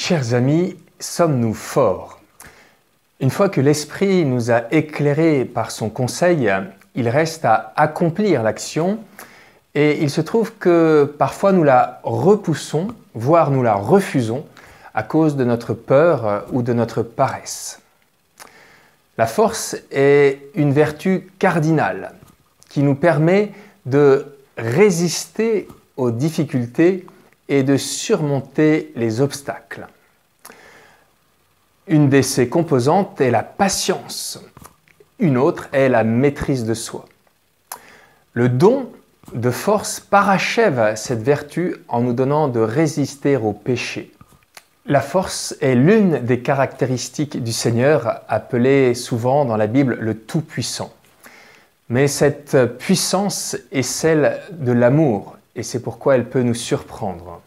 Chers amis, sommes-nous forts? Une fois que l'Esprit nous a éclairés par son conseil, il reste à accomplir l'action et il se trouve que parfois nous la repoussons, voire nous la refusons à cause de notre peur ou de notre paresse. La force est une vertu cardinale qui nous permet de résister aux difficultés et de surmonter les obstacles. Une de ses composantes est la patience, une autre est la maîtrise de soi. Le don de force parachève cette vertu en nous donnant de résister au péché. La force est l'une des caractéristiques du Seigneur, appelé souvent dans la Bible le Tout-Puissant. Mais cette puissance est celle de l'amour, et c'est pourquoi elle peut nous surprendre.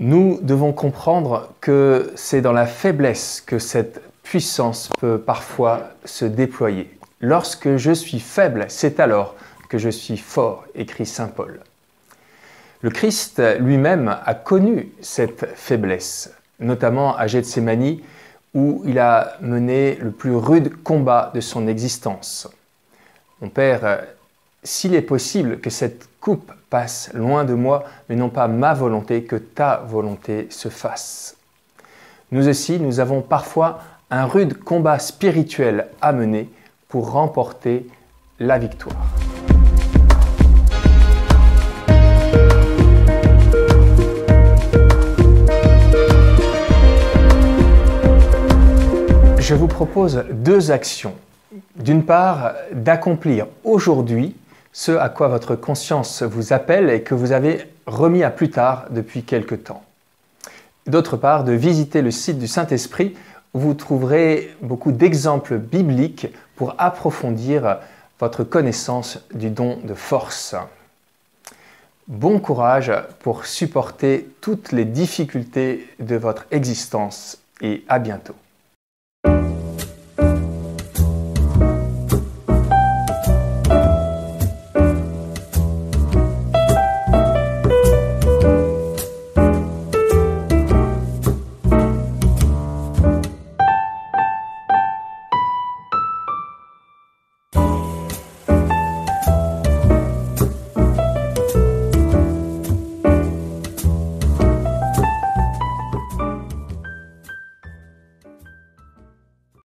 Nous devons comprendre que c'est dans la faiblesse que cette puissance peut parfois se déployer. Lorsque je suis faible, c'est alors que je suis fort, écrit saint Paul. Le Christ lui-même a connu cette faiblesse, notamment à Gethsémani, où il a mené le plus rude combat de son existence. Mon Père, s'il est possible que cette coupe passe loin de moi, mais non pas ma volonté, que ta volonté se fasse. Nous aussi, nous avons parfois un rude combat spirituel à mener pour remporter la victoire. Je vous propose deux actions. D'une part, d'accomplir aujourd'hui ce à quoi votre conscience vous appelle et que vous avez remis à plus tard depuis quelque temps. D'autre part, de visiter le site du Saint-Esprit où vous trouverez beaucoup d'exemples bibliques pour approfondir votre connaissance du don de force. Bon courage pour supporter toutes les difficultés de votre existence et à bientôt.